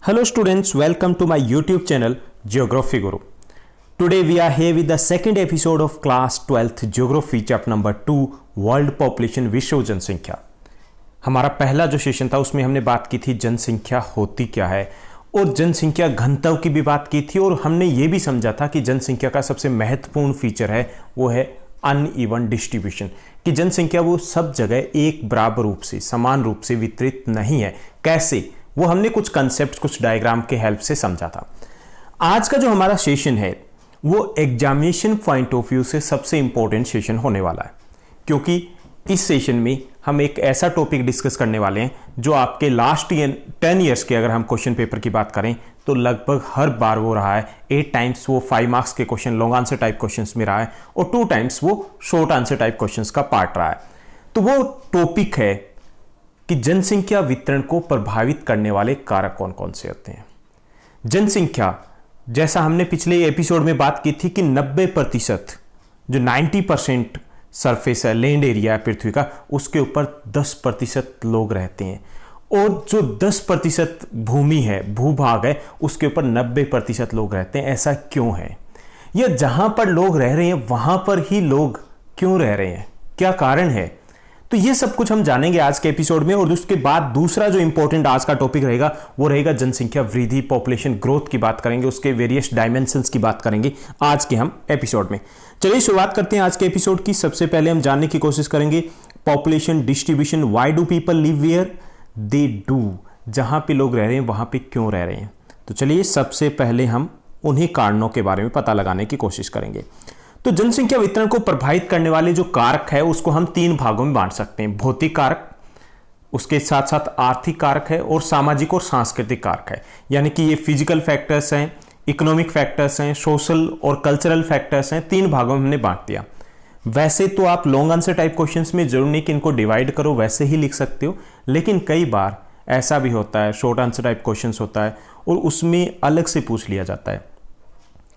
Hello students, welcome to my YouTube channel Geography Guru. Today we are here with the second episode of class 12th Geography chapter number 2 World Population विश्व जनसंख्या। हमारा पहला जो session था उसमें हमने बात की थी जनसंख्या होती क्या है और जनसंख्या घनत्व की भी बात की थी और हमने ये भी समझा था कि जनसंख्या का सबसे महत्वपूर्ण फीचर है वो है अनइवन डिस्ट्रीब्यूशन, कि जनसंख्या वो सब जगह एक बराबर रूप से समान रूप से वितरित नहीं है। कैसे, वो हमने कुछ कंसेप्ट कुछ डायग्राम के हेल्प से समझा था। आज का जो हमारा सेशन है वो एग्जामिनेशन पॉइंट ऑफ व्यू से सबसे इंपॉर्टेंट सेशन होने वाला है, क्योंकि इस सेशन में हम एक ऐसा टॉपिक डिस्कस करने वाले हैं जो आपके लास्ट 10 ईयर्स के अगर हम क्वेश्चन पेपर की बात करें तो लगभग हर बार वो रहा है। 8 टाइम्स वो 5 मार्क्स के question long answer type questions में रहा है और 2 टाइम्स वो शॉर्ट आंसर टाइप क्वेश्चंस का पार्ट रहा है। तो वो टॉपिक है कि जनसंख्या वितरण को प्रभावित करने वाले कारक कौन कौन से होते हैं। जनसंख्या, जैसा हमने पिछले एपिसोड में बात की थी कि 90% जो 90% सरफेस है, लैंड एरिया है पृथ्वी का, उसके ऊपर 10% लोग रहते हैं और जो 10% भूमि है, भूभाग है, उसके ऊपर 90% लोग रहते हैं। ऐसा क्यों है, या जहां पर लोग रह रहे हैं वहां पर ही लोग क्यों रह रहे हैं, क्या कारण है, तो ये सब कुछ हम जानेंगे आज के एपिसोड में। और उसके बाद दूसरा जो इंपॉर्टेंट आज का टॉपिक रहेगा वो रहेगा जनसंख्या वृद्धि, पॉपुलेशन ग्रोथ की बात करेंगे, उसके वेरियस डायमेंशंस की बात करेंगे आज के हम एपिसोड में। चलिए शुरुआत करते हैं आज के एपिसोड की। सबसे पहले हम जानने की कोशिश करेंगे population distribution. Why do people live where they do, जहां पे लोग रह रहे हैं वहां पे क्यों रह रहे हैं। तो चलिए सबसे पहले हम उन्हीं कारणों के बारे में पता लगाने की कोशिश करेंगे। तो जनसंख्या वितरण को प्रभावित करने वाले जो कारक है उसको हम 3 भागों में बांट सकते हैं। भौतिक कारक, उसके साथ साथ आर्थिक कारक है और सामाजिक और सांस्कृतिक कारक है। यानी कि ये फिजिकल फैक्टर्स हैं, इकोनॉमिक फैक्टर्स हैं, सोशल और कल्चरल फैक्टर्स हैं। 3 भागों में हमने बांट दिया। वैसे तो आप लॉन्ग आंसर टाइप क्वेश्चंस में जरूर नहीं कि इनको डिवाइड करो, वैसे ही लिख सकते हो, लेकिन कई बार ऐसा भी होता है, शॉर्ट आंसर टाइप क्वेश्चंस होता है और उसमें अलग से पूछ लिया जाता है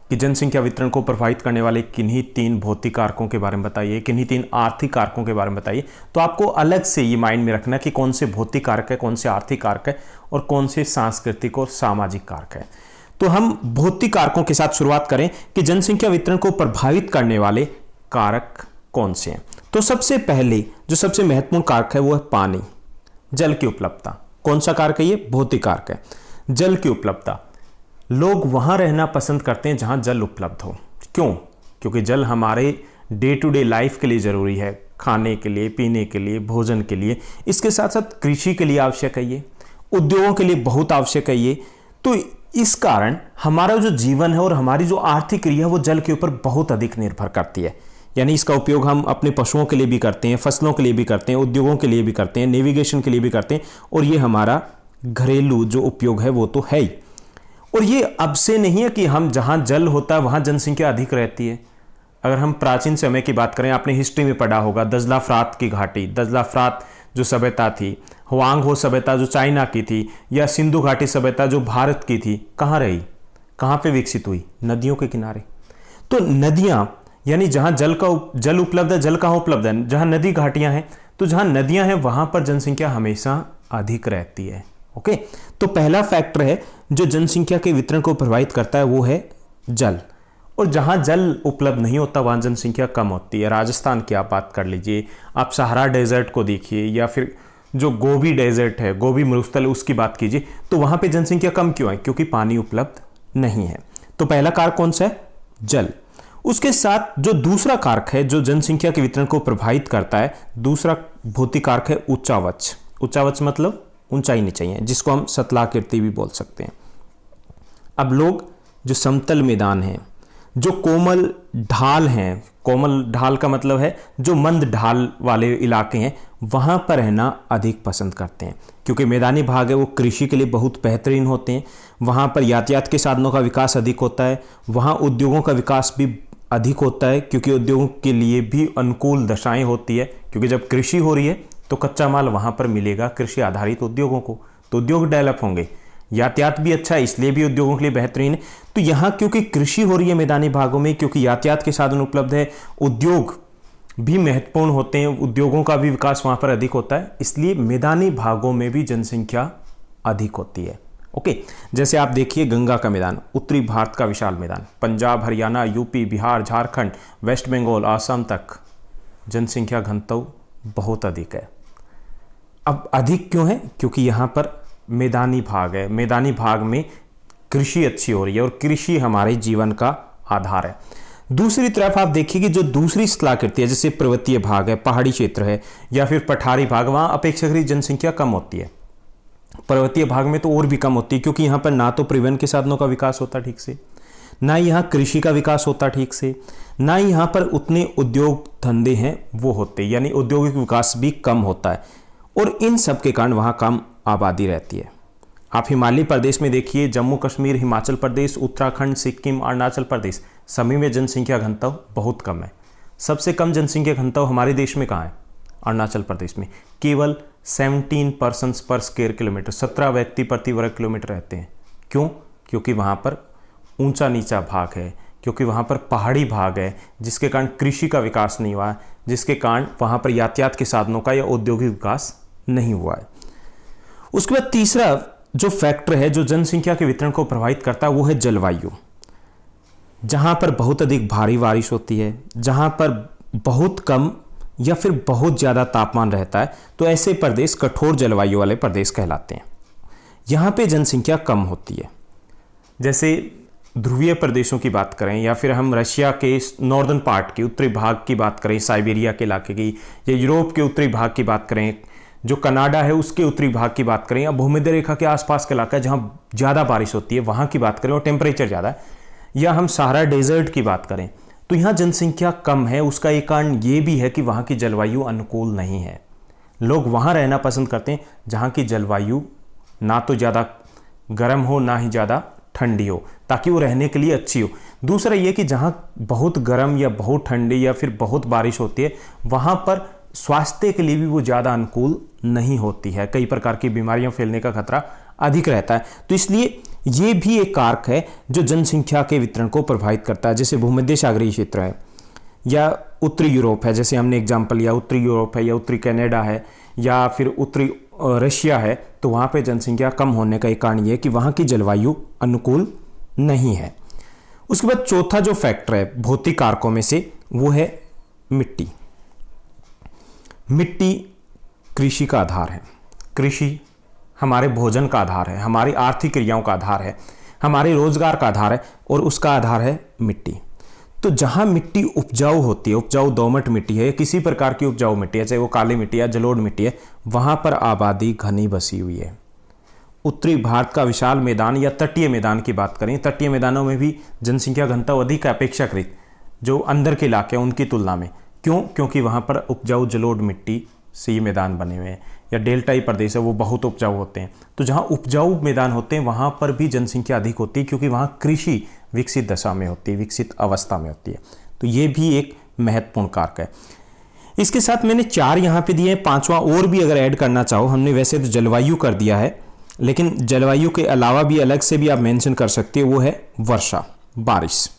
कि जनसंख्या वितरण को प्रभावित करने वाले किन्हीं 3 भौतिक कारकों के बारे में बताइए, किन्हीं 3 आर्थिक कारकों के बारे में बताइए। तो आपको अलग से ये माइंड में रखना कि कौन से भौतिक कारक है, कौन से आर्थिक कारक है और कौन से सांस्कृतिक और सामाजिक कारक है। तो हम भौतिक कारकों के साथ शुरुआत करें कि जनसंख्या वितरण को प्रभावित करने वाले कारक कौन से हैं। तो सबसे पहले जो सबसे महत्वपूर्ण कारक है वो है पानी, जल की उपलब्धता। कौन सा कारक है ये? भौतिक कारक है, जल की उपलब्धता। लोग वहां रहना पसंद करते हैं जहां जल उपलब्ध हो। क्यों? क्योंकि जल हमारे डे टू डे लाइफ के लिए जरूरी है, खाने के लिए, पीने के लिए, भोजन के लिए। इसके साथ साथ कृषि के लिए आवश्यक है, ये उद्योगों के लिए बहुत आवश्यक है ये। तो इस कारण हमारा जो जीवन है और हमारी जो आर्थिक क्रिया है वो जल के ऊपर बहुत अधिक निर्भर करती है। यानी इसका उपयोग हम अपने पशुओं के लिए भी करते हैं, फसलों के लिए भी करते हैं, उद्योगों के लिए भी करते हैं, नेविगेशन के लिए भी करते हैं और ये हमारा घरेलू जो उपयोग है वो तो है ही। और ये अब से नहीं है कि हम जहां जल होता है वहां जनसंख्या अधिक रहती है। अगर हम प्राचीन समय की बात करें, आपने हिस्ट्री में पढ़ा होगा दजला फरात की घाटी, दजला फरात जो सभ्यता थी, हुआंग हो सभ्यता जो चाइना की थी, या सिंधु घाटी सभ्यता जो भारत की थी, कहाँ रही, कहाँ पे विकसित हुई? नदियों के किनारे। तो नदियां, यानी जहां जल उपलब्ध है, जल कहाँ उपलब्ध है? जहां नदी घाटियां हैं। तो जहां नदियां हैं वहां पर जनसंख्या हमेशा अधिक रहती है। ओके, तो पहला फैक्टर है जो जनसंख्या के वितरण को प्रभावित करता है वो है जल। और जहां जल उपलब्ध नहीं होता वहां जनसंख्या कम होती है। राजस्थान की आप बात कर लीजिए, आप सहारा डेजर्ट को देखिए, या फिर जो गोबी डेजर्ट है, गोबी मरुस्थल, उसकी बात कीजिए, तो वहां पे जनसंख्या कम क्यों है? क्योंकि पानी उपलब्ध नहीं है। तो पहला कारक कौन सा है? जल। उसके साथ जो दूसरा कारक है जो जनसंख्या के वितरण को प्रभावित करता है, दूसरा भौतिक कारक है उच्चावच। उच्चावच मतलब ऊंचाई नीचाई है, जिसको हम सतलाकृति भी बोल सकते हैं। अब लोग जो समतल मैदान हैं, जो कोमल ढाल हैं, कोमल ढाल का मतलब है जो मंद ढाल वाले इलाके हैं, वहां पर रहना अधिक पसंद करते हैं, क्योंकि मैदानी भाग है वो कृषि के लिए बहुत बेहतरीन होते हैं। वहां पर यातायात के साधनों का विकास अधिक होता है, वहां उद्योगों का विकास भी अधिक होता है, क्योंकि उद्योगों के लिए भी अनुकूल दशाएं होती है, क्योंकि जब कृषि हो रही है तो कच्चा माल वहां पर मिलेगा कृषि आधारित उद्योगों को, तो उद्योग डेवलप होंगे। यातायात भी अच्छा है, इसलिए भी उद्योगों के लिए बेहतरीन है। तो यहाँ क्योंकि कृषि हो रही है मैदानी भागों में, क्योंकि यातायात के साधन उपलब्ध है, उद्योग भी महत्वपूर्ण होते हैं, उद्योगों का भी विकास वहां पर अधिक होता है, इसलिए मैदानी भागों में भी जनसंख्या अधिक होती है। ओके, जैसे आप देखिए गंगा का मैदान, उत्तरी भारत का विशाल मैदान, पंजाब, हरियाणा, यूपी, बिहार, झारखंड, वेस्ट बंगाल, आसाम तक जनसंख्या घनत्व बहुत अधिक है। अब अधिक क्यों है? क्योंकि यहाँ पर मैदानी भाग है, मैदानी भाग में कृषि अच्छी हो रही है और कृषि हमारे जीवन का आधार है। दूसरी तरफ आप देखिए कि जो दूसरी स्थलाकृति है, जैसे पर्वतीय भाग है, पहाड़ी क्षेत्र है या फिर पठारी भाग, वहाँ अपेक्षाकृत जनसंख्या कम होती है। पर्वतीय भाग में तो और भी कम होती है, क्योंकि यहाँ पर ना तो परिवहन के साधनों का विकास होता ठीक से, ना यहाँ कृषि का विकास होता ठीक से, ना यहाँ पर उतने उद्योग धंधे हैं वो होते, यानी औद्योगिक विकास भी कम होता है और इन सब के कारण वहाँ कम आबादी रहती है। आप हिमालय प्रदेश में देखिए, जम्मू कश्मीर, हिमाचल प्रदेश, उत्तराखंड, सिक्किम, अरुणाचल प्रदेश, सभी में जनसंख्या घनत्व बहुत कम है। सबसे कम जनसंख्या घनत्व हमारे देश में कहाँ है? अरुणाचल प्रदेश में केवल 17 पर्सन्स पर स्क्वायर किलोमीटर, 17 व्यक्ति प्रति वर्ग किलोमीटर रहते हैं। क्यों? क्योंकि वहाँ पर ऊंचा नीचा भाग है, क्योंकि वहाँ पर पहाड़ी भाग है, जिसके कारण कृषि का विकास नहीं हुआ है, जिसके कारण वहाँ पर यातायात के साधनों का या औद्योगिक विकास नहीं हुआ है। उसके बाद तीसरा जो फैक्टर है जो जनसंख्या के वितरण को प्रभावित करता है वो है जलवायु। जहाँ पर बहुत अधिक भारी बारिश होती है, जहाँ पर बहुत कम या फिर बहुत ज़्यादा तापमान रहता है, तो ऐसे प्रदेश कठोर जलवायु वाले प्रदेश कहलाते हैं। यहाँ पे जनसंख्या कम होती है। जैसे ध्रुवीय प्रदेशों की बात करें या फिर हम रशिया के नॉर्दर्न पार्ट के उत्तरी भाग की बात करें, साइबेरिया के इलाके की, या यूरोप के उत्तरी भाग की बात करें, जो कनाडा है उसके उत्तरी भाग की बात करें, या भूमध्य रेखा के आसपास का इलाका है जहाँ ज़्यादा बारिश होती है वहाँ की बात करें और टेम्परेचर ज़्यादा है, या हम सहारा डेजर्ट की बात करें, तो यहाँ जनसंख्या कम है। उसका एक कारण ये भी है कि वहाँ की जलवायु अनुकूल नहीं है। लोग वहाँ रहना पसंद करते हैं जहाँ की जलवायु ना तो ज़्यादा गर्म हो ना ही ज़्यादा ठंडी हो, ताकि वो रहने के लिए अच्छी हो। दूसरा ये कि जहाँ बहुत गर्म या बहुत ठंडी या फिर बहुत बारिश होती है, वहाँ पर स्वास्थ्य के लिए भी वो ज़्यादा अनुकूल नहीं होती है, कई प्रकार की बीमारियां फैलने का खतरा अधिक रहता है। तो इसलिए ये भी एक कारक है जो जनसंख्या के वितरण को प्रभावित करता है। जैसे भूमध्य सागरीय क्षेत्र है या उत्तरी यूरोप है, जैसे हमने एग्जाम्पल लिया उत्तरी यूरोप है या उत्तरी कनाडा है या फिर उत्तरी रशिया है, तो वहाँ पे जनसंख्या कम होने का एक कारण ये है कि वहाँ की जलवायु अनुकूल नहीं है। उसके बाद चौथा जो फैक्टर है भौतिक कारकों में से, वो है मिट्टी। मिट्टी कृषि का आधार है। कृषि हमारे भोजन का आधार है, हमारी आर्थिक क्रियाओं का आधार है, हमारे रोजगार का आधार है और उसका आधार है मिट्टी। तो जहाँ मिट्टी उपजाऊ होती है, उपजाऊ दोमट मिट्टी है, किसी प्रकार की उपजाऊ मिट्टी है, चाहे वो काली मिट्टी या जलोढ़ मिट्टी है, वहाँ पर आबादी घनी बसी हुई है। उत्तरी भारत का विशाल मैदान या तटीय मैदान की बात करें, तटीय मैदानों में भी जनसंख्या घनत्व अधिक है अपेक्षाकृत जो अंदर के इलाके हैं उनकी तुलना में। क्यों? क्योंकि वहाँ पर उपजाऊ जलोढ़ मिट्टी से ये मैदान बने हुए हैं, या डेल्टाई प्रदेश है वो बहुत उपजाऊ होते हैं। तो जहाँ उपजाऊ मैदान होते हैं वहाँ पर भी जनसंख्या अधिक होती है, क्योंकि वहाँ कृषि विकसित दशा में होती है, विकसित अवस्था में होती है। तो ये भी एक महत्वपूर्ण कारक है। इसके साथ मैंने 4 यहाँ पे दिए हैं, 5वां और भी अगर ऐड करना चाहो, हमने वैसे तो जलवायु कर दिया है, लेकिन जलवायु के अलावा भी अलग से भी आप मेंशन कर सकते हो, वो है वर्षा, बारिश।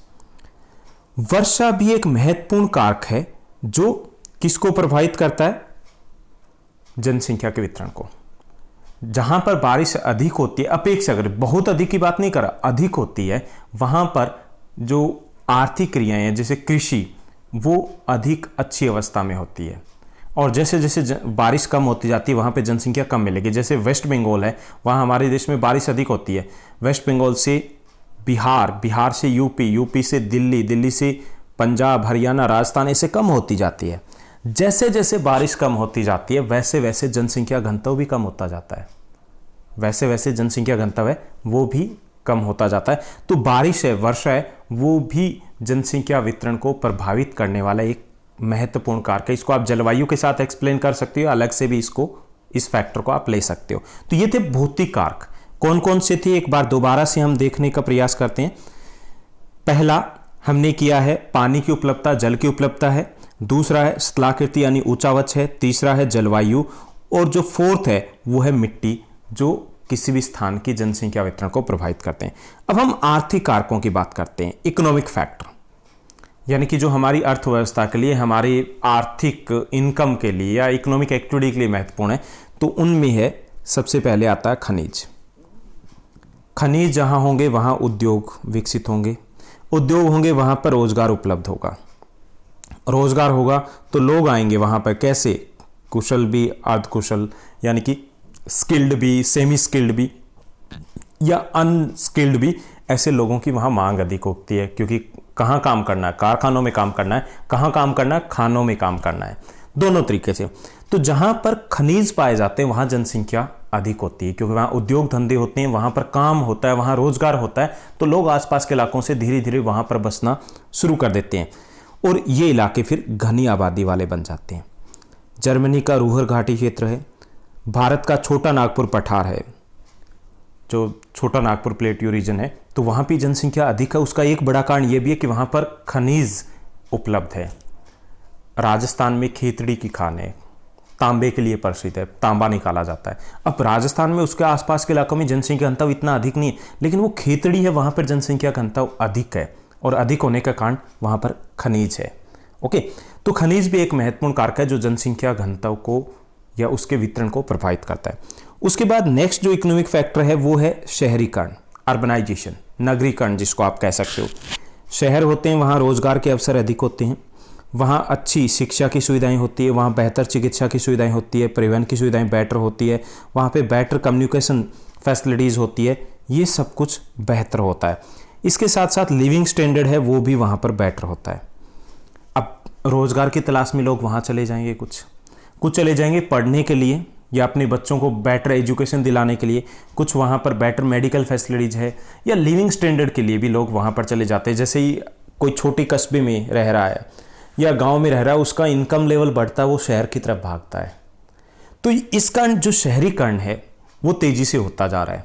वर्षा भी एक महत्वपूर्ण कारक है जो किसको प्रभावित करता है? जनसंख्या के वितरण को। जहां पर बारिश अधिक होती है, अपेक्षाकृत बहुत अधिक की बात नहीं कर रहा, अधिक होती है, वहां पर जो आर्थिक क्रियाएं हैं जैसे कृषि, वो अधिक अच्छी अवस्था में होती है। और जैसे जैसे बारिश कम होती जाती है वहाँ पे जनसंख्या कम मिलेगी। जैसे वेस्ट बंगाल है, वहाँ हमारे देश में बारिश अधिक होती है। वेस्ट बंगाल से बिहार, बिहार से यूपी, यूपी से दिल्ली, दिल्ली से पंजाब, हरियाणा, राजस्थान, ऐसे कम होती जाती है। जैसे जैसे बारिश कम होती जाती है वैसे वैसे जनसंख्या घनत्व भी कम होता जाता है, वैसे वैसे जनसंख्या घनत्व है वो भी कम होता जाता है। तो बारिश है, वर्षा है, वो भी जनसंख्या वितरण को प्रभावित करने वाला एक महत्वपूर्ण कारक है। इसको आप जलवायु के साथ एक्सप्लेन कर सकते हो, अलग से भी इसको, इस फैक्टर को आप ले सकते हो। तो ये थे भौतिक कारक। कौन कौन से थे एक बार दोबारा से हम देखने का प्रयास करते हैं। पहला हमने किया है पानी की उपलब्धता, जल की उपलब्धता है। दूसरा है स्थलाकृति यानी ऊंचावच है। तीसरा है जलवायु, और जो फोर्थ है वो है मिट्टी, जो किसी भी स्थान की जनसंख्या वितरण को प्रभावित करते हैं। अब हम आर्थिक कारकों की बात करते हैं, इकोनॉमिक फैक्टर, यानी कि जो हमारी अर्थव्यवस्था के लिए, हमारी आर्थिक इनकम के लिए या इकोनॉमिक एक्टिविटी के लिए महत्वपूर्ण है। तो उनमें है, सबसे पहले आता है खनिज। खनिज जहाँ होंगे वहाँ उद्योग विकसित होंगे, उद्योग होंगे वहाँ पर रोजगार उपलब्ध होगा, रोजगार होगा तो लोग आएंगे वहाँ पर, कैसे, कुशल भी अर्धकुशल, यानी कि स्किल्ड भी, सेमी स्किल्ड भी या अनस्किल्ड भी, ऐसे लोगों की वहाँ मांग अधिक होती है। क्योंकि कहाँ काम करना है, कारखानों में काम करना है, कहाँ काम करना है, खानों में काम करना है, दोनों तरीके से। तो जहाँ पर खनिज पाए जाते हैं वहाँ जनसंख्या अधिक होती है, क्योंकि वहाँ उद्योग धंधे होते हैं, वहाँ पर काम होता है, वहाँ रोजगार होता है, तो लोग आसपास के इलाकों से धीरे धीरे वहाँ पर बसना शुरू कर देते हैं और ये इलाके फिर घनी आबादी वाले बन जाते हैं। जर्मनी का रूहर घाटी क्षेत्र है, भारत का छोटा नागपुर पठार है, जो छोटा नागपुर प्लेट्यू रीजन है, तो वहाँ भी जनसंख्या अधिक है। उसका एक बड़ा कारण ये भी है कि वहाँ पर खनिज उपलब्ध है। राजस्थान में खेतड़ी की खान है, तांबे के लिए प्रसिद्ध है, तांबा निकाला जाता है। अब राजस्थान में उसके आसपास के इलाकों में जनसंख्या घनत्व इतना अधिक नहीं है, लेकिन वो खेतड़ी है, वहाँ पर जनसंख्या घनत्व अधिक है और अधिक होने का कारण वहाँ पर खनिज है। ओके, तो खनिज भी एक महत्वपूर्ण कारक है जो जनसंख्या घनत्व को या उसके वितरण को प्रभावित करता है। उसके बाद नेक्स्ट जो इकोनॉमिक फैक्टर है वो है शहरीकरण, अर्बनाइजेशन, नगरीकरण जिसको आप कह सकते हो। शहर होते हैं, वहाँ रोजगार के अवसर अधिक होते हैं, वहाँ अच्छी शिक्षा की सुविधाएं होती है, वहाँ बेहतर चिकित्सा की सुविधाएं होती है, परिवहन की सुविधाएं बेटर होती है, वहाँ पे बेटर कम्युनिकेशन फैसिलिटीज़ होती है, ये सब कुछ बेहतर होता है। इसके साथ साथ लिविंग स्टैंडर्ड है वो भी वहाँ पर बेटर होता है। अब रोजगार की तलाश में लोग वहाँ चले जाएंगे, कुछ चले जाएंगे पढ़ने के लिए या अपने बच्चों को बेटर एजुकेशन दिलाने के लिए, कुछ वहाँ पर बेटर मेडिकल फैसिलिटीज़ है, या लिविंग स्टैंडर्ड के लिए भी लोग वहाँ पर चले जाते हैं। जैसे ही कोई छोटे कस्बे में रह रहा है या गांव में रह रहा है, उसका इनकम लेवल बढ़ता है, वो शहर की तरफ भागता है। तो इसका जो शहरीकरण है वो तेज़ी से होता जा रहा है।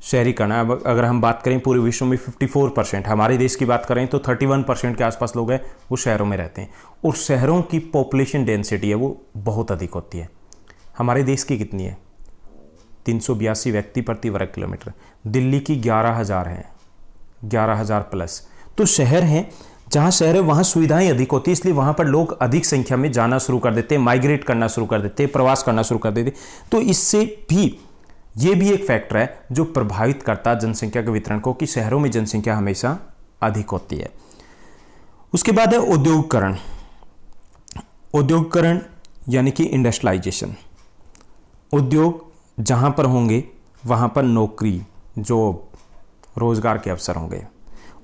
शहरीकरण, अब अगर हम बात करें पूरे विश्व में 54%, हमारे देश की बात करें तो 31% के आसपास लोग हैं वो शहरों में रहते हैं, और शहरों की पॉपुलेशन डेंसिटी है वो बहुत अधिक होती है। हमारे देश की कितनी है? 382 व्यक्ति प्रति वर्ग किलोमीटर। दिल्ली की 11,000 है, 11,000 प्लस। तो शहर हैं, जहाँ शहर है वहाँ सुविधाएं अधिक होती है, इसलिए वहाँ पर लोग अधिक संख्या में जाना शुरू कर देते हैं, माइग्रेट करना शुरू कर देते हैं, प्रवास करना शुरू कर देते हैं। तो इससे भी ये भी एक फैक्टर है जो प्रभावित करता है जनसंख्या के वितरण को, कि शहरों में जनसंख्या हमेशा अधिक होती है। उसके बाद है उद्योगकरण। उद्योगकरण यानी कि इंडस्ट्रियलाइजेशन। उद्योग जहाँ पर होंगे वहाँ पर नौकरी, जॉब, रोजगार के अवसर होंगे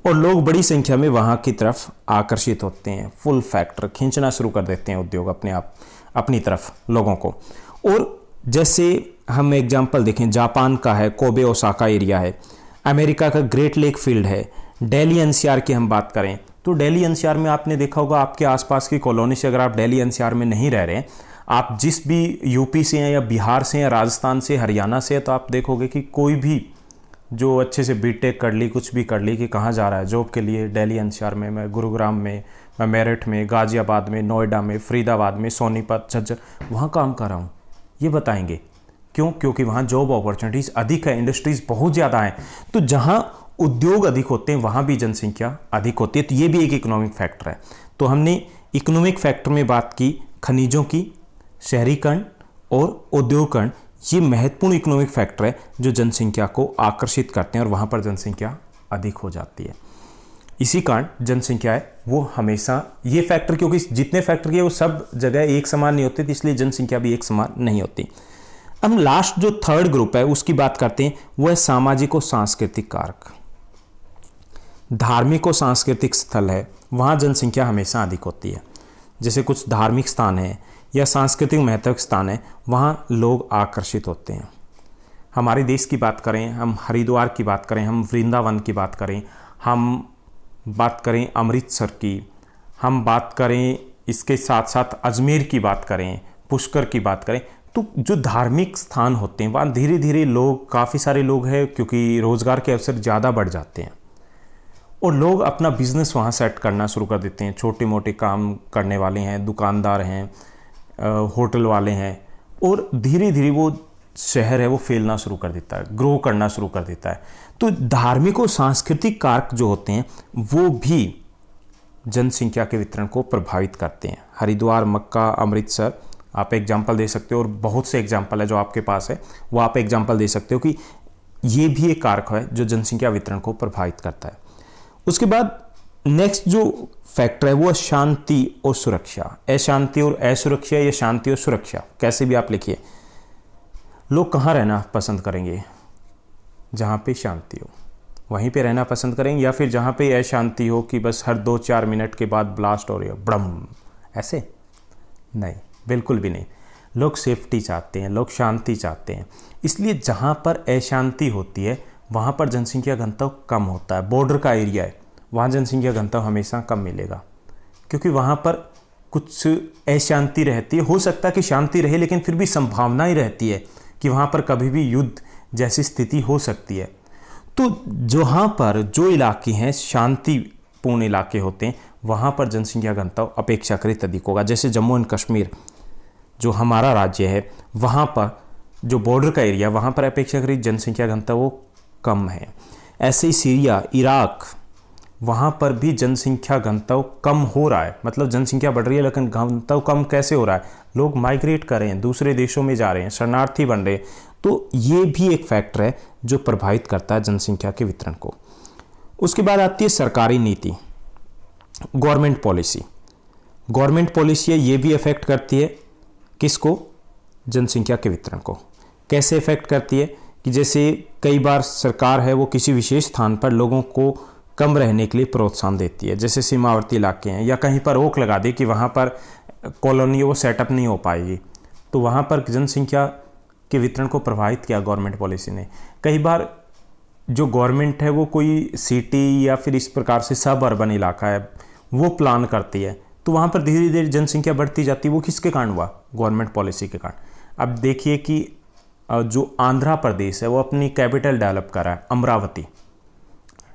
और लोग बड़ी संख्या में वहाँ की तरफ आकर्षित होते हैं। फुल फैक्टर खींचना शुरू कर देते हैं उद्योग अपनी तरफ लोगों को। और जैसे हम एग्जांपल देखें, जापान का है, कोबे ओसाका एरिया है, अमेरिका का ग्रेट लेक फील्ड है, दिल्ली एनसीआर की हम बात करें तो दिल्ली एनसीआर में आपने देखा होगा, आपके आसपास की कॉलोनी से अगर आप दिल्ली एनसीआर में नहीं रह रहे हैं, आप जिस भी यूपी से हैं या बिहार से या राजस्थान से, हरियाणा से, तो आप देखोगे कि कोई भी जो अच्छे से बीटेक कर ली, कुछ भी कर ली, कि कहाँ जा रहा है जॉब के लिए, दिल्ली एनसीआर में, मैं गुरुग्राम में, मैं मेरठ में, गाजियाबाद में, नोएडा में, फरीदाबाद में, सोनीपत, झज्जर, वहाँ काम कर रहा हूँ, ये बताएंगे। क्यों? क्योंकि वहाँ जॉब अपॉर्चुनिटीज़ अधिक है, इंडस्ट्रीज़ बहुत ज़्यादा हैं। तो जहाँ उद्योग अधिक होते हैं वहाँ भी जनसंख्या अधिक होती है। तो ये भी एक इकोनॉमिक फैक्टर है। तो हमने इकोनॉमिक फैक्टर में बात की खनिजों की, शहरीकरण और उद्योगकरण, ये महत्वपूर्ण इकोनॉमिक फैक्टर है जो जनसंख्या को आकर्षित करते हैं और वहाँ पर जनसंख्या अधिक हो जाती है। इसी कारण जनसंख्या है वो हमेशा, ये फैक्टर, क्योंकि जितने फैक्टर के वो सब जगह एक समान नहीं होते, इसलिए जनसंख्या भी एक समान नहीं होती। हम लास्ट जो थर्ड ग्रुप है उसकी बात करते हैं, वो है सामाजिक और सांस्कृतिक कारक। धार्मिक और सांस्कृतिक स्थल है, वहाँ जनसंख्या हमेशा अधिक होती है। जैसे कुछ धार्मिक स्थान है या सांस्कृतिक महत्व के स्थान है, वहाँ लोग आकर्षित होते हैं। हमारे देश की बात करें, हम हरिद्वार की बात करें, हम वृंदावन की बात करें, हम बात करें अमृतसर की, हम बात करें इसके साथ साथ अजमेर की बात करें, पुष्कर की बात करें, तो जो धार्मिक स्थान होते हैं वहाँ धीरे धीरे लोग, काफ़ी सारे लोग हैं, क्योंकि रोज़गार के अवसर ज़्यादा बढ़ जाते हैं और लोग अपना बिजनेस वहाँ सेट करना शुरू कर देते हैं। छोटे मोटे काम करने वाले हैं, दुकानदार हैं, होटल वाले हैं, और धीरे धीरे वो शहर है वो फैलना शुरू कर देता है, ग्रो करना शुरू कर देता है। तो धार्मिक और सांस्कृतिक कारक जो होते हैं वो भी जनसंख्या के वितरण को प्रभावित करते हैं। हरिद्वार, मक्का, अमृतसर आप एग्जाम्पल दे सकते हो, और बहुत से एग्जाम्पल है जो आपके पास है वो आप एग्जाम्पल दे सकते हो कि ये भी एक कारक है जो जनसंख्या वितरण को प्रभावित करता है। उसके बाद नेक्स्ट जो फैक्टर है वो है शांति और सुरक्षा। अशांति और असुरक्षा या शांति और सुरक्षा, कैसे भी आप लिखिए। लोग कहाँ रहना पसंद करेंगे? जहाँ पे शांति हो वहीं पे रहना पसंद करेंगे, या फिर जहाँ पे अशांति हो कि बस हर 2-4 मिनट के बाद ब्लास्ट हो रही हो ब्रम, ऐसे नहीं, बिल्कुल भी नहीं। लोग सेफ्टी चाहते हैं, लोग शांति चाहते हैं। इसलिए जहाँ पर अशांति होती है वहाँ पर जनसंख्या घनत्व कम होता है। बॉर्डर का एरिया है, वहाँ जनसंख्या घनत्व हमेशा कम मिलेगा, क्योंकि वहाँ पर कुछ अशांति रहती है। हो सकता है कि शांति रहे, लेकिन फिर भी संभावना ही रहती है कि वहाँ पर कभी भी युद्ध जैसी स्थिति हो सकती है। तो जहाँ पर जो इलाके हैं शांतिपूर्ण इलाके होते हैं वहाँ पर जनसंख्या घनत्व अपेक्षाकृत अधिक होगा। जैसे जम्मू एंड कश्मीर जो हमारा राज्य है, वहाँ पर जो बॉर्डर का एरिया, वहाँ पर अपेक्षाकृत जनसंख्या घनत्व वो कम है। ऐसे ही सीरिया, इराक, वहाँ पर भी जनसंख्या घनत्व कम हो रहा है। मतलब जनसंख्या बढ़ रही है लेकिन घनत्व कम कैसे हो रहा है? लोग माइग्रेट कर रहे हैं, दूसरे देशों में जा रहे हैं, शरणार्थी बन रहे हैं। तो ये भी एक फैक्टर है जो प्रभावित करता है जनसंख्या के वितरण को। उसके बाद आती है सरकारी नीति, गवर्नमेंट पॉलिसी। गवर्नमेंट पॉलिसी है, ये भी अफेक्ट करती है किसको? जनसंख्या के वितरण को। कैसे इफेक्ट करती है कि जैसे कई बार सरकार है वो किसी विशेष स्थान पर लोगों को कम रहने के लिए प्रोत्साहन देती है। जैसे सीमावर्ती इलाके हैं, या कहीं पर रोक लगा दी कि वहाँ पर कॉलोनी वो सेटअप नहीं हो पाएगी, तो वहाँ पर जनसंख्या के वितरण को प्रभावित किया गवर्नमेंट पॉलिसी ने। कई बार जो गवर्नमेंट है वो कोई सिटी या फिर इस प्रकार से सब अर्बन इलाका है वो प्लान करती है, तो वहाँ पर धीरे धीरे जनसंख्या बढ़ती जाती है। वो किसके कारण हुआ? गवर्नमेंट पॉलिसी के कारण। अब देखिए कि जो आंध्र प्रदेश है वो अपनी कैपिटल डेवलप कर रहा है, अमरावती।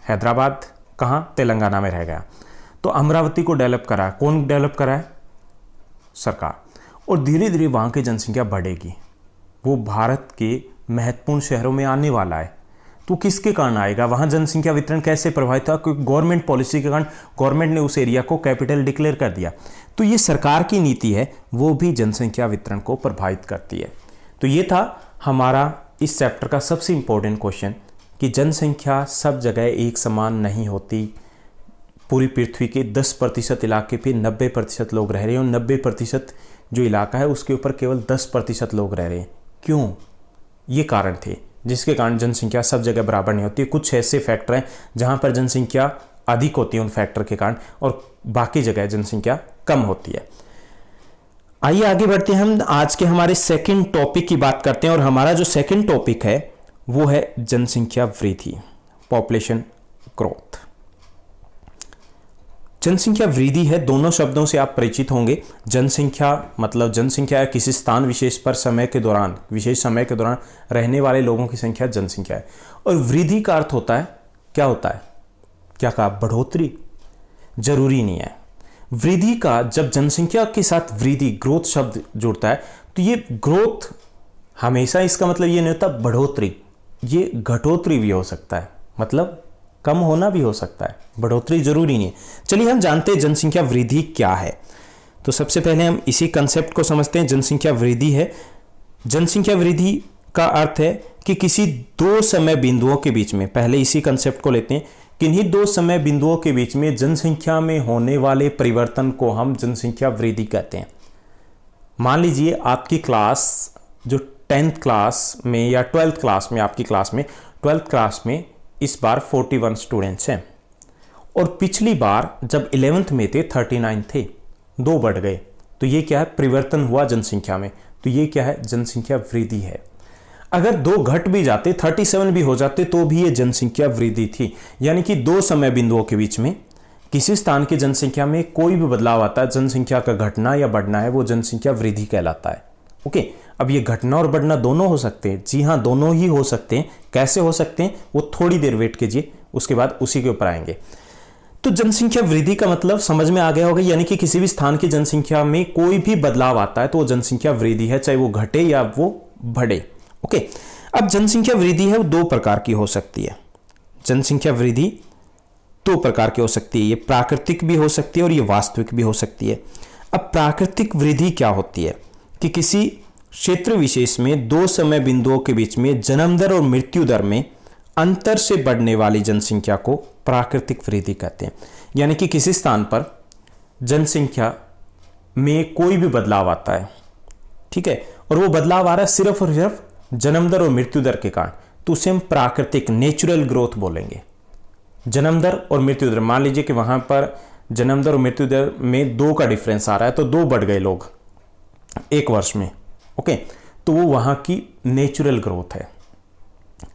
हैदराबाद कहाँ? तेलंगाना में रह गया। तो अमरावती को डेवलप करा है, कौन डेवलप करा है? सरकार। और धीरे धीरे वहाँ की जनसंख्या बढ़ेगी, वो भारत के महत्वपूर्ण शहरों में आने वाला है। तो किसके कारण आएगा? वहाँ जनसंख्या वितरण कैसे प्रभावित हुआ? क्योंकि गवर्नमेंट पॉलिसी के कारण गवर्नमेंट ने उस एरिया को कैपिटल डिक्लेयर कर दिया। तो ये सरकार की नीति है, वो भी जनसंख्या वितरण को प्रभावित करती है। तो ये था हमारा इस चैप्टर का सबसे इंपॉर्टेंट क्वेश्चन कि जनसंख्या सब जगह एक समान नहीं होती। पूरी पृथ्वी के 10% इलाके पे 90% लोग रह रहे हैं, और 90% जो इलाका है उसके ऊपर केवल 10% लोग रह रहे हैं। क्यों? ये कारण थे जिसके कारण जनसंख्या सब जगह बराबर नहीं होती। कुछ ऐसे फैक्टर हैं जहाँ पर जनसंख्या अधिक होती है उन फैक्टर के कारण, और बाकी जगह जनसंख्या कम होती है। आइए आगे बढ़ते हैं, हम आज के हमारे सेकंड टॉपिक की बात करते हैं। और हमारा जो सेकंड टॉपिक है वो है जनसंख्या वृद्धि, पॉपुलेशन ग्रोथ। जनसंख्या वृद्धि है, दोनों शब्दों से आप परिचित होंगे। जनसंख्या मतलब जनसंख्या है किसी स्थान विशेष पर समय के दौरान, विशेष समय के दौरान रहने वाले लोगों की संख्या जनसंख्या है। और वृद्धि का अर्थ होता है, क्या होता है? क्या कहा? बढ़ोतरी? जरूरी नहीं है। वृद्धि का जब जनसंख्या के साथ वृद्धि, ग्रोथ शब्द जुड़ता है, तो ये ग्रोथ हमेशा इसका मतलब ये नहीं होता बढ़ोतरी, ये घटोतरी भी हो सकता है, मतलब कम होना भी हो सकता है, बढ़ोतरी जरूरी नहीं है। चलिए हम जानते हैं जनसंख्या वृद्धि क्या है। तो सबसे पहले हम इसी कंसेप्ट को समझते हैं। जनसंख्या वृद्धि है, जनसंख्या वृद्धि का अर्थ है कि किसी दो समय बिंदुओं के बीच में, पहले इसी कंसेप्ट को लेते हैं, किन्हीं दो समय बिंदुओं के बीच में जनसंख्या में होने वाले परिवर्तन को हम जनसंख्या वृद्धि कहते हैं। मान लीजिए आपकी क्लास जो 10th क्लास में या 12th क्लास में, आपकी क्लास में 12th क्लास में इस बार 41 स्टूडेंट्स हैं, और पिछली बार जब 11th में थे 39 थे, 2 बढ़ गए। तो ये क्या है? परिवर्तन हुआ जनसंख्या में। तो ये क्या है? जनसंख्या वृद्धि है। अगर 2 घट भी जाते, 37 भी हो जाते, तो भी ये जनसंख्या वृद्धि थी। यानी कि दो समय बिंदुओं के बीच में किसी स्थान की जनसंख्या में कोई भी बदलाव आता है, जनसंख्या का घटना या बढ़ना है, वो जनसंख्या वृद्धि कहलाता है। ओके, अब ये घटना और बढ़ना दोनों हो सकते हैं। जी हाँ, दोनों ही हो सकते हैं। कैसे हो सकते हैं वो थोड़ी देर वेट कीजिए, उसके बाद उसी के ऊपर आएंगे। तो जनसंख्या वृद्धि का मतलब समझ में आ गया होगा, यानी कि किसी भी स्थान की जनसंख्या में कोई भी बदलाव आता है तो वो जनसंख्या वृद्धि है, चाहे वो घटे या वो बढ़े। ओके, अब जनसंख्या वृद्धि है वो 2 प्रकार की हो सकती है। जनसंख्या वृद्धि 2 प्रकार की हो सकती है, ये प्राकृतिक भी हो सकती है और ये वास्तविक भी हो सकती है। अब प्राकृतिक वृद्धि क्या होती है कि किसी क्षेत्र विशेष में 2 समय बिंदुओं के बीच में जन्म दर और मृत्यु दर में अंतर से बढ़ने वाली जनसंख्या को प्राकृतिक वृद्धि कहते हैं। यानी कि किसी स्थान पर जनसंख्या में कोई भी बदलाव आता है, ठीक है, और वो बदलाव आ रहा है सिर्फ और सिर्फ जन्म दर और मृत्यु दर के कारण, तो उसे हम प्राकृतिक नेचुरल ग्रोथ बोलेंगे। जन्म दर और मृत्यु दर, मान लीजिए कि वहां पर जन्म दर और मृत्यु दर में 2 का डिफरेंस आ रहा है, तो 2 बढ़ गए लोग 1 वर्ष में, ओके, तो वो वहां की नेचुरल ग्रोथ है।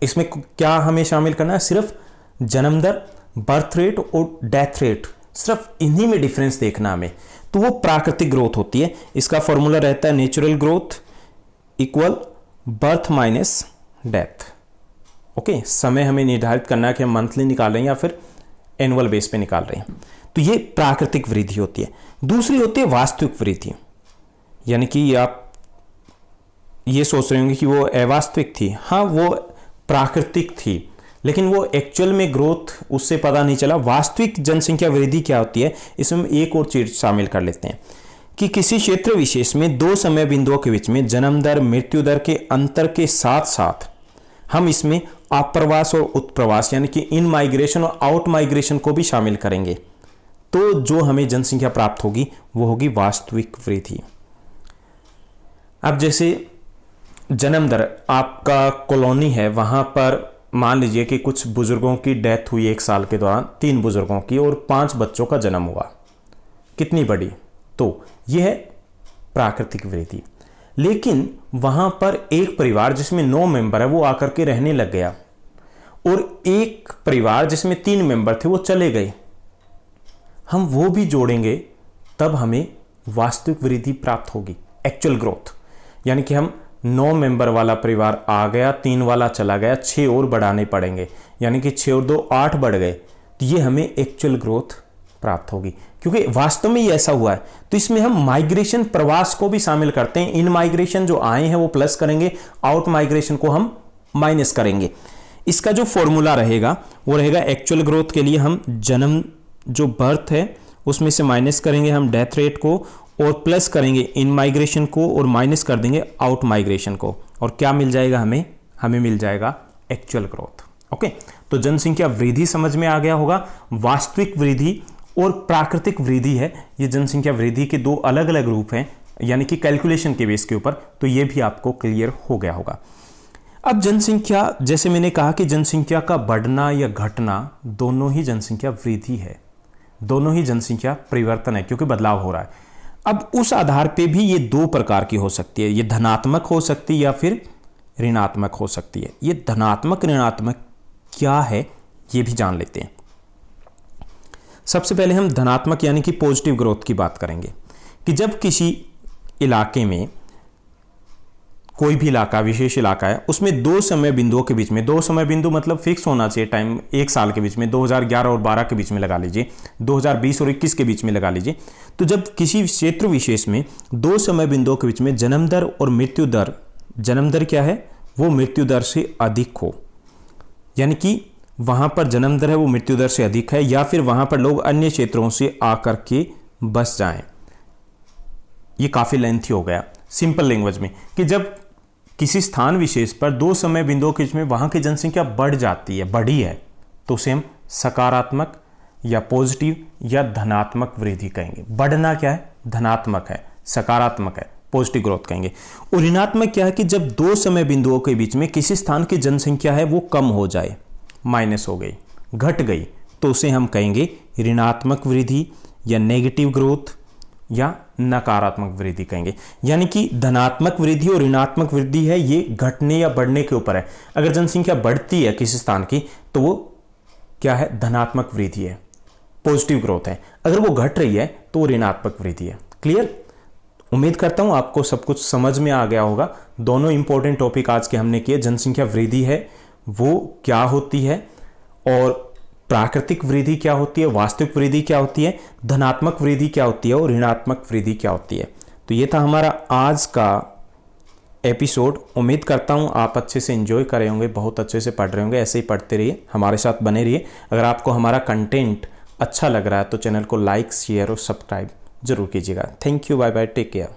इसमें क्या हमें शामिल करना है? सिर्फ जन्म दर, बर्थ रेट और डेथ रेट, सिर्फ इन्हीं में डिफरेंस देखना हमें, तो वो प्राकृतिक ग्रोथ होती है। इसका फॉर्मूला रहता है natural growth equal birth minus death. Okay, समय हमें निर्धारित करना है कि हम मंथली निकाल रहे हैं या फिर एनुअल बेस पे निकाल रहे हैं। तो ये प्राकृतिक वृद्धि होती है। दूसरी होती है वास्तविक वृद्धि, यानी कि आप ये सोच रहे होंगे कि वो अवास्तविक थी। हाँ, वो प्राकृतिक थी, लेकिन वो एक्चुअल में ग्रोथ उससे पता नहीं चला। वास्तविक जनसंख्या वृद्धि क्या होती है, इसमें एक और चीज शामिल कर लेते हैं कि किसी क्षेत्र विशेष में 2 समय बिंदुओं के बीच में जन्म दर मृत्यु दर के अंतर के साथ साथ हम इसमें अप्रवास और उत्प्रवास यानी कि इन माइग्रेशन और आउट माइग्रेशन को भी शामिल करेंगे, तो जो हमें जनसंख्या प्राप्त होगी वो होगी वास्तविक वृद्धि। अब जैसे जन्म दर, आपका कॉलोनी है, वहां पर मान लीजिए कि कुछ बुजुर्गों की डेथ हुई 1 साल के दौरान, 3 बुजुर्गों की, और 5 बच्चों का जन्म हुआ, कितनी बड़ी, तो यह है प्राकृतिक वृद्धि। लेकिन वहां पर एक परिवार जिसमें 9 मेंबर है वो आकर के रहने लग गया, और एक परिवार जिसमें 3 मेंबर थे वो चले गए, हम वो भी जोड़ेंगे तब हमें वास्तविक वृद्धि प्राप्त होगी, एक्चुअल ग्रोथ। यानी कि हम 9 मेंबर वाला परिवार आ गया, 3 वाला चला गया, 6 और बढ़ाने पड़ेंगे, यानी कि 6 और 2 8 बढ़ गए, तो ये हमें एक्चुअल ग्रोथ प्राप्त होगी, क्योंकि वास्तव में ये ऐसा हुआ है। तो इसमें हम माइग्रेशन, प्रवास को भी शामिल करते हैं। इन माइग्रेशन जो आए हैं वो प्लस करेंगे, आउट माइग्रेशन को हम माइनस करेंगे। इसका जो फॉर्मूला रहेगा वो रहेगा एक्चुअल ग्रोथ के लिए हम जन्म जो बर्थ है उसमें से माइनस करेंगे हम डेथ रेट को, और प्लस करेंगे इन माइग्रेशन को, और माइनस कर देंगे आउट माइग्रेशन को, और क्या मिल जाएगा हमें मिल जाएगा एक्चुअल ग्रोथ। ओके, तो जनसंख्या वृद्धि समझ में आ गया होगा। वास्तविक वृद्धि और प्राकृतिक वृद्धि है, ये जनसंख्या वृद्धि के 2 अलग अलग रूप हैं, यानी कि कैलकुलेशन के बेस के ऊपर, तो ये भी आपको क्लियर हो गया होगा। अब जनसंख्या, जैसे मैंने कहा कि जनसंख्या का बढ़ना या घटना दोनों ही जनसंख्या वृद्धि है, दोनों ही जनसंख्या परिवर्तन है, क्योंकि बदलाव हो रहा है। अब उस आधार पे भी ये 2 प्रकार की हो सकती है, ये धनात्मक हो सकती है या फिर ऋणात्मक हो सकती है। ये धनात्मक ऋणात्मक क्या है ये भी जान लेते हैं। सबसे पहले हम धनात्मक यानी कि पॉजिटिव ग्रोथ की बात करेंगे कि जब किसी इलाके में, कोई भी इलाका, विशेष इलाका है, उसमें 2 समय बिंदुओं के बीच में, 2 समय बिंदु मतलब फिक्स होना चाहिए टाइम, 1 साल के बीच में, 2011 और 12 के बीच में लगा लीजिए, 2020 और 21 के बीच में लगा लीजिए। तो जब किसी क्षेत्र विशेष में 2 समय बिंदुओं के बीच में जन्म दर और मृत्यु दर, जन्म दर क्या है, वो मृत्यु दर से अधिक हो, यानी कि वहां पर जन्म दर है वो मृत्यु दर से अधिक है, या फिर वहां पर लोग अन्य क्षेत्रों से आकर के बस जाएं। ये काफी लेंथी हो गया सिंपल लैंग्वेज में, कि जब किसी स्थान विशेष पर 2 समय बिंदुओं के बीच में वहां की जनसंख्या बढ़ जाती है, बढ़ी है, तो उसे हम सकारात्मक या पॉजिटिव या धनात्मक वृद्धि कहेंगे। बढ़ना क्या है, धनात्मक है, सकारात्मक है, पॉजिटिव ग्रोथ कहेंगे। और ऋणात्मक क्या है कि जब 2 समय बिंदुओं के बीच में किसी स्थान की जनसंख्या है वो कम हो जाए, माइनस हो गई, घट गई, तो उसे हम कहेंगे ऋणात्मक वृद्धि या नेगेटिव ग्रोथ या नकारात्मक वृद्धि कहेंगे। यानी कि धनात्मक वृद्धि और ऋणात्मक वृद्धि है, ये घटने या बढ़ने के ऊपर है। अगर जनसंख्या बढ़ती है किसी स्थान की तो वो क्या है, धनात्मक वृद्धि है, पॉजिटिव ग्रोथ है। अगर वो घट रही है तो वो ऋणात्मक वृद्धि है। क्लियर? उम्मीद करता हूं आपको सब कुछ समझ में आ गया होगा। दोनों इंपॉर्टेंट टॉपिक आज के हमने किए, जनसंख्या वृद्धि है वो क्या होती है, और प्राकृतिक वृद्धि क्या होती है, वास्तविक वृद्धि क्या होती है, धनात्मक वृद्धि क्या होती है और ऋणात्मक वृद्धि क्या होती है। तो ये था हमारा आज का एपिसोड। उम्मीद करता हूँ आप अच्छे से एंजॉय कर रहे होंगे, बहुत अच्छे से पढ़ रहे होंगे। ऐसे ही पढ़ते रहिए, हमारे साथ बने रहिए। अगर आपको हमारा कंटेंट अच्छा लग रहा है तो चैनल को लाइक, शेयर और सब्सक्राइब जरूर कीजिएगा। Thank you, bye bye, take care.